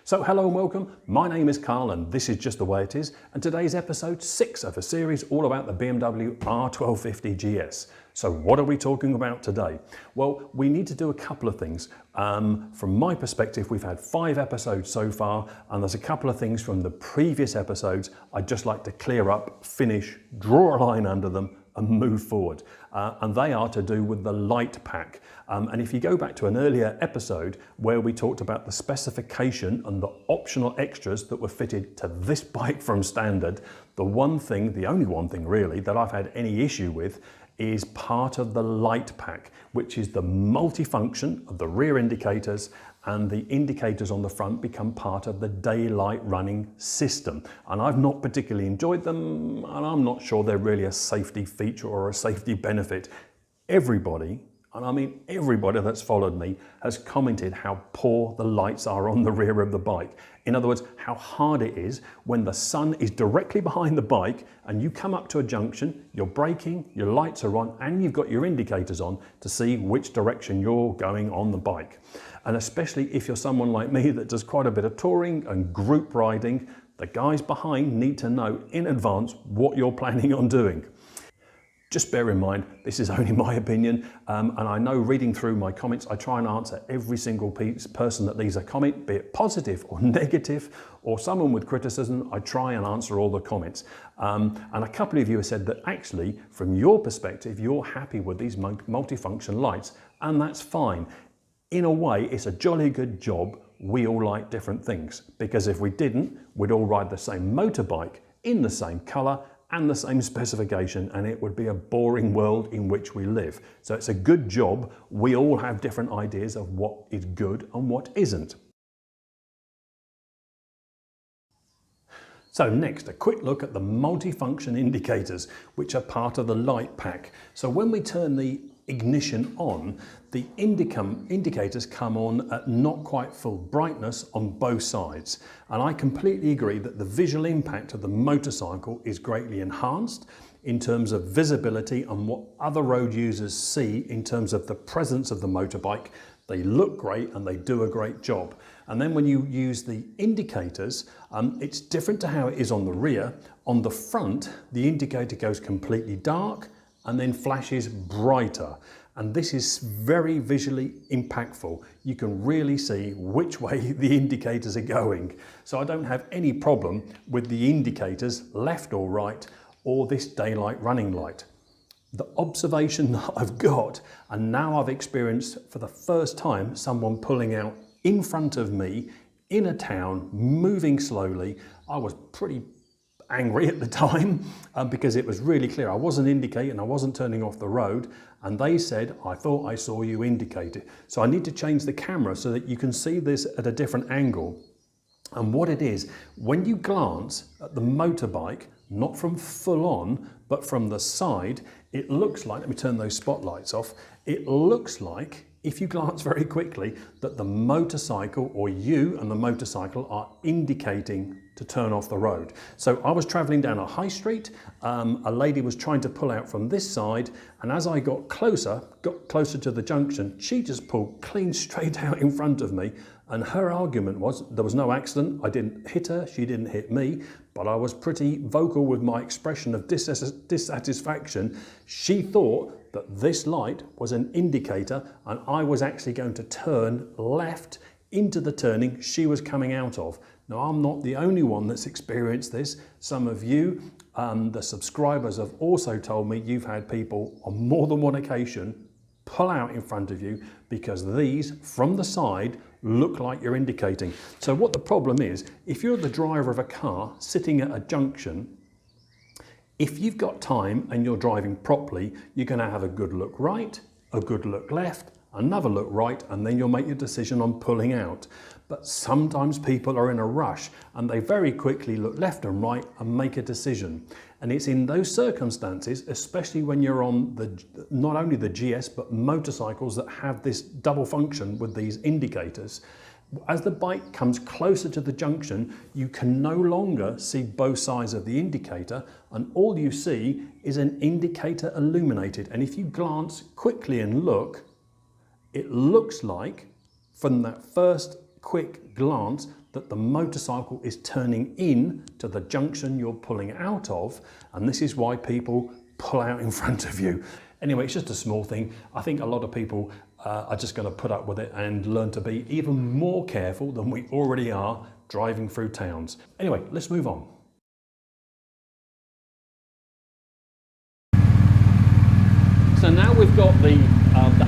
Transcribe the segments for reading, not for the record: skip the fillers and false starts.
So hello and welcome, my name is Carl and this is Just the Way It Is, and today's episode 6 of a series all about the BMW R1250GS. So what are we talking about today? Well, we need to do a couple of things. From my perspective, we've had 5 episodes so far, and there's a couple of things from the previous episodes I'd just like to clear up, finish, draw a line under them, and move forward. And they are to do with the light pack. And if you go back to an earlier episode where we talked about the specification and the optional extras that were fitted to this bike from standard, the only one thing really that I've had any issue with is part of the light pack, which is the multifunction of the rear indicators, and the indicators on the front become part of the daylight running system. And I've not particularly enjoyed them, and I'm not sure they're really a safety feature or a safety benefit. Everybody, and I mean everybody that's followed me, has commented how poor the lights are on the rear of the bike. In other words, how hard it is when the sun is directly behind the bike and you come up to a junction, you're braking, your lights are on, and you've got your indicators on to see which direction you're going on the bike. And especially if you're someone like me that does quite a bit of touring and group riding, the guys behind need to know in advance what you're planning on doing. Just bear in mind, this is only my opinion, and I know reading through my comments, I try and answer every single person that leaves a comment, be it positive or negative, or someone with criticism. I try and answer all the comments. And a couple of you have said that actually, from your perspective, you're happy with these multifunction lights, and that's fine. In a way, it's a jolly good job. We all like different things, because if we didn't, we'd all ride the same motorbike in the same colour and the same specification, and it would be a boring world in which we live. So it's a good job. We all have different ideas of what is good and what isn't. So next, a quick look at the multifunction indicators, which are part of the light pack. So when we turn the ignition on, the indicators come on at not quite full brightness on both sides. And I completely agree that the visual impact of the motorcycle is greatly enhanced in terms of visibility and what other road users see in terms of the presence of the motorbike. They look great and they do a great job. And then when you use the indicators, it's different to how it is on the rear. On the front, the indicator goes completely dark and then flashes brighter. And this is very visually impactful. You can really see which way the indicators are going. So I don't have any problem with the indicators left or right, or this daylight running light. The observation that I've got, and now I've experienced for the first time someone pulling out in front of me in a town, moving slowly. I was pretty angry at the time because it was really clear. I wasn't indicating, I wasn't turning off the road, and they said, I thought I saw you indicate it. So I need to change the camera so that you can see this at a different angle. And what it is, when you glance at the motorbike, not from full on, but from the side, it looks like, let me turn those spotlights off, it looks like, if you glance very quickly, that the motorcycle, or you and the motorcycle, are indicating to turn off the road. So I was traveling down a high street, a lady was trying to pull out from this side, and as I got closer to the junction, she just pulled clean straight out in front of me. And her argument was, there was no accident, I didn't hit her, she didn't hit me, but I was pretty vocal with my expression of dissatisfaction. She thought that this light was an indicator and I was actually going to turn left into the turning she was coming out of. Now, I'm not the only one that's experienced this. Some of you, the subscribers, have also told me you've had people on more than one occasion pull out in front of you because these, from the side, look like you're indicating. So what the problem is, if you're the driver of a car sitting at a junction, if you've got time and you're driving properly, you're going to have a good look right, a good look left, another look right, and then you'll make your decision on pulling out. But sometimes people are in a rush and they very quickly look left and right and make a decision. And it's in those circumstances, especially when you're on not only the GS, but motorcycles that have this double function with these indicators, as the bike comes closer to the junction, you can no longer see both sides of the indicator, and all you see is an indicator illuminated. And if you glance quickly and look, it looks like from that first quick glance that the motorcycle is turning in to the junction you're pulling out of, and this is why people pull out in front of you. Anyway, it's just a small thing. I think a lot of people are just going to put up with it and learn to be even more careful than we already are driving through towns. Anyway, let's move on. So now we've got the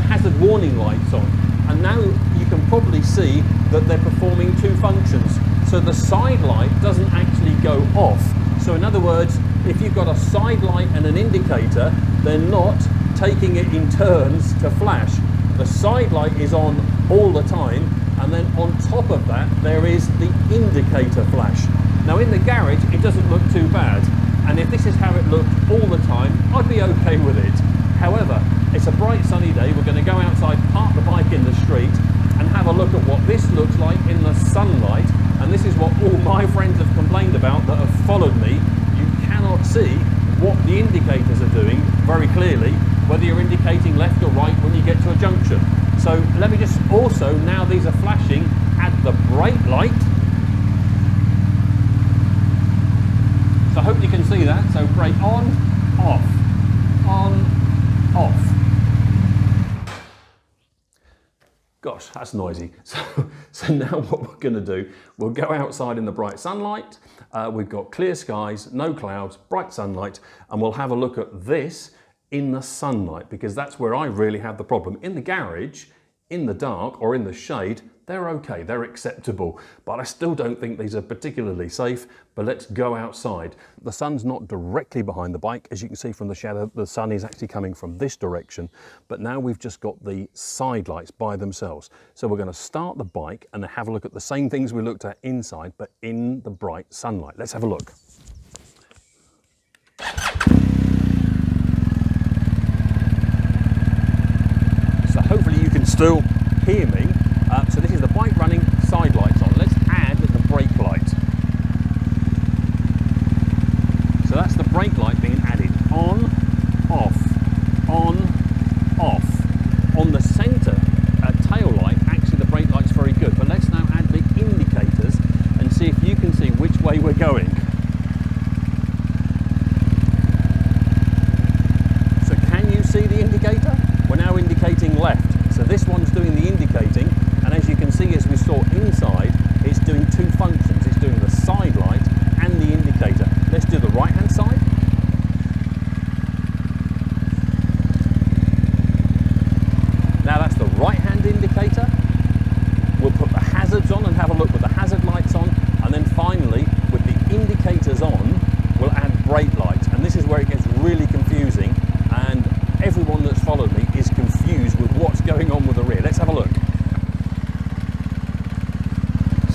hazard warning lights on, and now you can probably see that they're performing two functions. So the side light doesn't actually go off. So in other words, if you've got a side light and an indicator, they're not taking it in turns to flash. The side light is on all the time, and then on top of that there is the indicator flash. Now in the garage it doesn't look too bad, and if this is how it looked all the time, I'd be okay with it. However, it's a bright sunny day, we're going to go outside, park the bike in the street and have a look at what this looks like in the sunlight. And this is what all my friends have complained about that have followed me. You cannot see what the indicators are doing very clearly, whether you're indicating left or right when you get to a junction. So let me just also, now these are flashing, add the brake light. So I hope you can see that. So brake on, off, on, off. Gosh, that's noisy. So now what we're going to do, we'll go outside in the bright sunlight. We've got clear skies, no clouds, bright sunlight, and we'll have a look at this in the sunlight, because that's where I really have the problem. In the garage, in the dark or in the shade, they're okay, they're acceptable, but I still don't think these are particularly safe. But let's go outside. The sun's not directly behind the bike. As you can see from the shadow, the sun is actually coming from this direction, but now we've just got the side lights by themselves. So we're going to start the bike and have a look at the same things we looked at inside, but in the bright sunlight. Let's have a look. So hopefully you can still hear me. So this is the bike running, side lights on. Let's add the brake light. So that's the brake light being added. On, off, on, off. On the centre tail light, actually the brake light's very good. But let's now add the indicators and see if you can see which way we're going. So can you see the indicator? We're now indicating left. So this one's doing the indicating. And as you can see, as we saw inside, it's doing two functions. It's doing the side light and the indicator. Let's do the right hand side. Now that's the right hand indicator. We'll put the hazards on and have a look with the hazard lights on. And then finally, with the indicators on, we'll add brake lights. And this is where it gets really confusing. And everyone that's followed me is confused with what's going on with the rear. Let's have a look.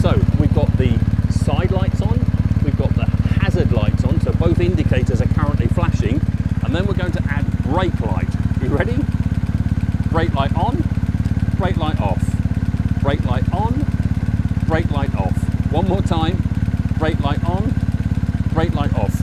So we've got the side lights on, we've got the hazard lights on, so both indicators are currently flashing, and then we're going to add brake light. Are you ready? Brake light on, brake light off, brake light on, brake light off. One more time, brake light on, brake light off.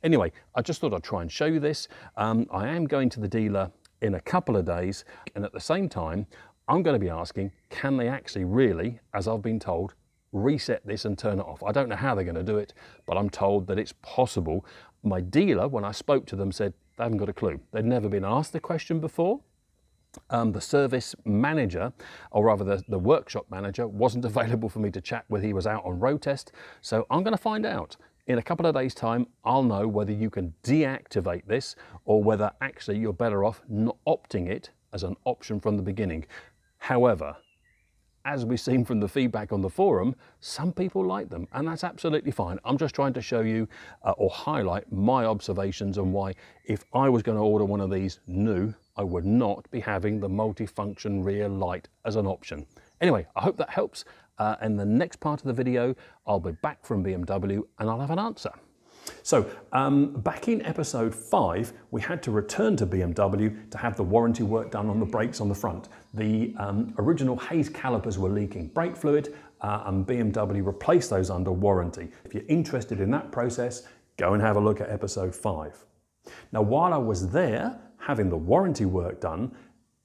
Anyway, I just thought I'd try and show you this. I am going to the dealer in a couple of days, and at the same time I'm going to be asking, can they actually really, as I've been told, reset this and turn it off? I don't know how they're going to do it, but I'm told that it's possible. My dealer, when I spoke to them, said they haven't got a clue. They'd never been asked the question before. The service manager, or rather the workshop manager, wasn't available for me to chat with. He was out on road test, so I'm going to find out. In a couple of days' time, I'll know whether you can deactivate this or whether actually you're better off not opting it as an option from the beginning. However, as we've seen from the feedback on the forum, some people like them, and that's absolutely fine. I'm just trying to show you or highlight my observations on why, if I was going to order one of these new, I would not be having the multifunction rear light as an option. Anyway, I hope that helps. In the next part of the video, I'll be back from BMW and I'll have an answer. So back in episode 5, we had to return to BMW to have the warranty work done on the brakes on the front. The original Hayes calipers were leaking brake fluid and BMW replaced those under warranty. If you're interested in that process, go and have a look at episode 5. Now, while I was there having the warranty work done,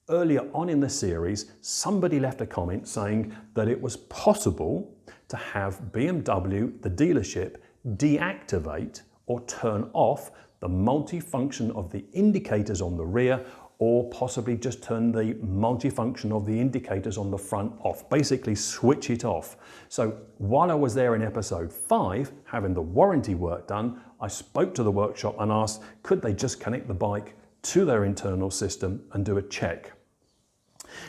Earlier on in the series, somebody left a comment saying that it was possible to have BMW, the dealership, deactivate or turn off the multifunction of the indicators on the rear, or possibly just turn the multifunction of the indicators on the front off, basically switch it off. So while I was there in episode 5, having the warranty work done, I spoke to the workshop and asked, could they just connect the bike to their internal system and do a check?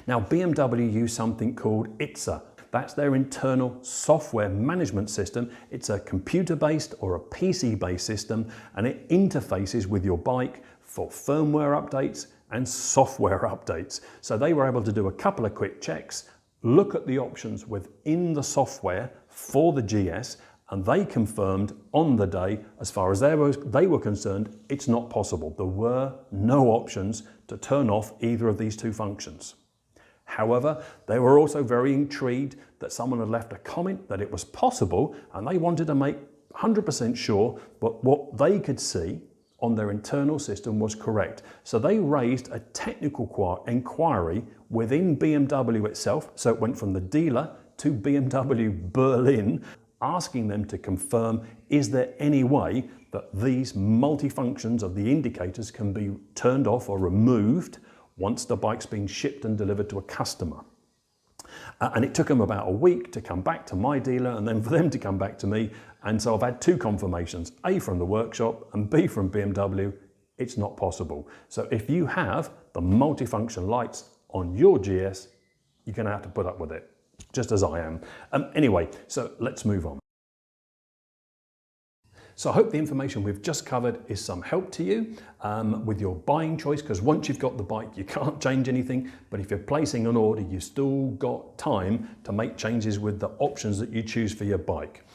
Now, BMW use something called ITSA. That's their internal software management system. It's a computer-based or a PC-based system, and it interfaces with your bike for firmware updates and software updates. So they were able to do a couple of quick checks, look at the options within the software for the GS, and they confirmed on the day, as far as they were concerned, it's not possible. There were no options to turn off either of these two functions. However, they were also very intrigued that someone had left a comment that it was possible, and they wanted to make 100% sure that what they could see on their internal system was correct. So they raised a technical inquiry within BMW itself. So it went from the dealer to BMW Berlin, asking them to confirm, is there any way that these multifunctions of the indicators can be turned off or removed once the bike's been shipped and delivered to a customer? And it took them about a week to come back to my dealer and then for them to come back to me. And so I've had two confirmations, A from the workshop and B from BMW, it's not possible. So if you have the multifunction lights on your GS, you're going to have to put up with it, just as I am. Anyway, so let's move on. So I hope the information we've just covered is some help to you with your buying choice, because once you've got the bike, you can't change anything. But if you're placing an order, you've still got time to make changes with the options that you choose for your bike.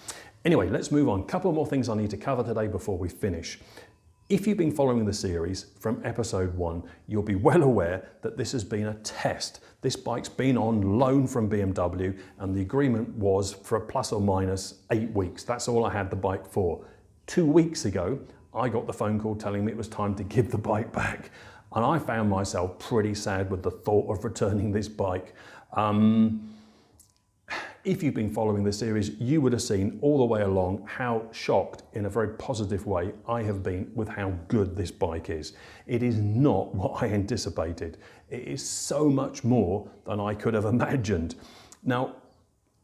Anyway, let's move on. A couple more things I need to cover today before we finish. If you've been following the series from episode 1, you'll be well aware that this has been a test. This bike's been on loan from BMW, and the agreement was for a plus or minus 8 weeks. That's all I had the bike for. 2 weeks ago, I got the phone call telling me it was time to give the bike back. And I found myself pretty sad with the thought of returning this bike. If you've been following the series, you would have seen all the way along how shocked, in a very positive way, I have been with how good this bike is. It is not what I anticipated. It is so much more than I could have imagined. Now,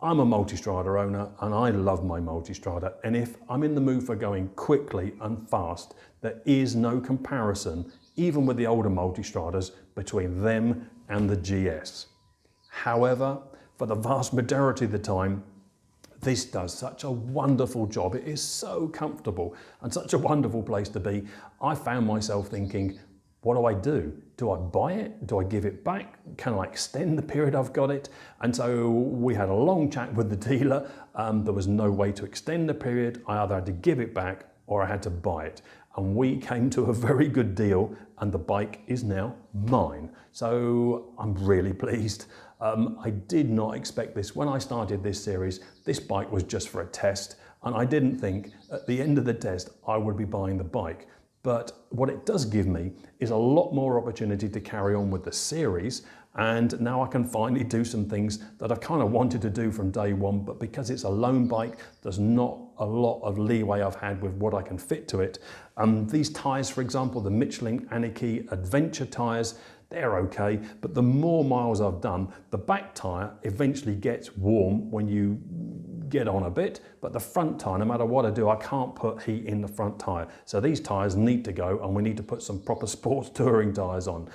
I'm a Multistrada owner and I love my Multistrada, and if I'm in the mood for going quickly and fast, there is no comparison, even with the older Multistradas, between them and the GS. However, for the vast majority of the time, this does such a wonderful job. It is so comfortable and such a wonderful place to be. I found myself thinking, what do I do? Do I buy it? Do I give it back? Can I extend the period I've got it? And so we had a long chat with the dealer. There was no way to extend the period. I either had to give it back or I had to buy it. And we came to a very good deal, and the bike is now mine. So I'm really pleased. I did not expect this. When I started this series, this bike was just for a test, and I didn't think at the end of the test I would be buying the bike. But what it does give me is a lot more opportunity to carry on with the series, and now I can finally do some things that I've kind of wanted to do from day one, but because it's a loan bike, there's not a lot of leeway I've had with what I can fit to it. These tyres, for example, the Michelin Aniki Adventure tyres, they're okay, but the more miles I've done, the back tyre eventually gets warm when you get on a bit, but the front tyre, no matter what I do, I can't put heat in the front tyre. So these tyres need to go, and we need to put some proper sports touring tyres on.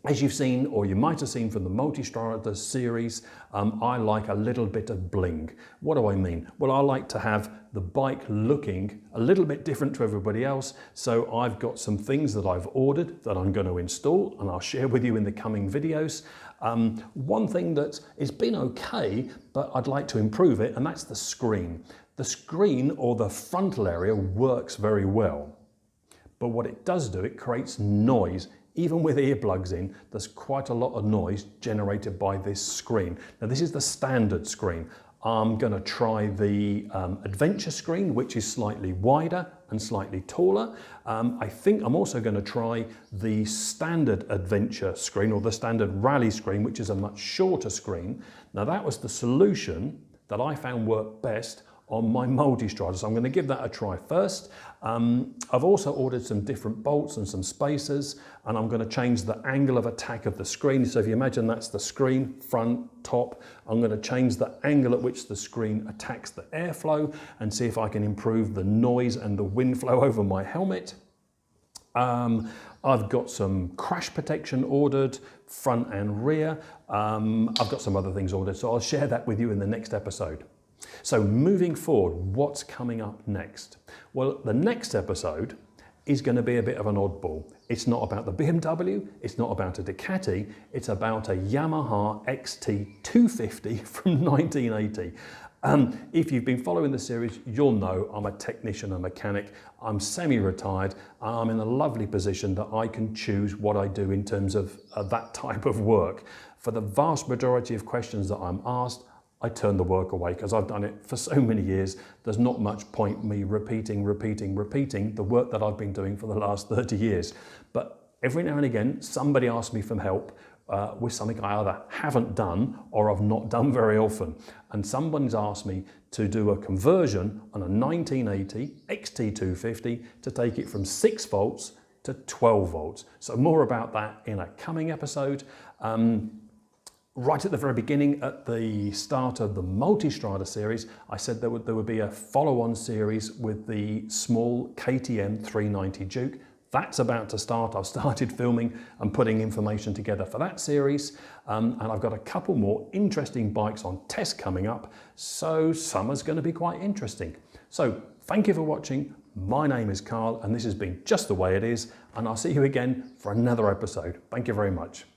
As you've seen, or you might have seen from the Multistrada series, I like a little bit of bling. What do I mean? Well, I like to have the bike looking a little bit different to everybody else. So I've got some things that I've ordered that I'm going to install, and I'll share with you in the coming videos. One thing that has been okay, but I'd like to improve it, and that's the screen. The screen, or the frontal area, works very well. But what it does do, it creates noise. Even with earplugs in, there's quite a lot of noise generated by this screen. Now, this is the standard screen. I'm going to try the adventure screen, which is slightly wider and slightly taller. I think I'm also going to try the standard adventure screen, or the standard rally screen, which is a much shorter screen. Now that was the solution that I found worked best on my multi-strider, so I'm going to give that a try first. I've also ordered some different bolts and some spacers, and I'm going to change the angle of attack of the screen. So if you imagine that's the screen, front, top, I'm going to change the angle at which the screen attacks the airflow and see if I can improve the noise and the wind flow over my helmet. I've got some crash protection ordered, front and rear. I've got some other things ordered, so I'll share that with you in the next episode. So moving forward, what's coming up next? Well, the next episode is going to be a bit of an oddball. It's not about the BMW, it's not about a Ducati, it's about a Yamaha XT250 from 1980. If you've been following the series, you'll know I'm a technician, a mechanic. I'm semi-retired. I'm in a lovely position that I can choose what I do in terms of that type of work. For the vast majority of questions that I'm asked, I turn the work away because I've done it for so many years. There's not much point me repeating the work that I've been doing for the last 30 years. But every now and again, somebody asks me for help with something I either haven't done or I've not done very often. And someone's asked me to do a conversion on a 1980 XT250 to take it from 6 volts to 12 volts. So more about that in a coming episode. Right at the very beginning, at the start of the Multistrider series, I said there would be a follow-on series with the small KTM 390 Duke. That's about to start. I've started filming and putting information together for that series. And I've got a couple more interesting bikes on test coming up. So summer's going to be quite interesting. So thank you for watching. My name is Carl, and this has been Just the Way It Is. And I'll see you again for another episode. Thank you very much.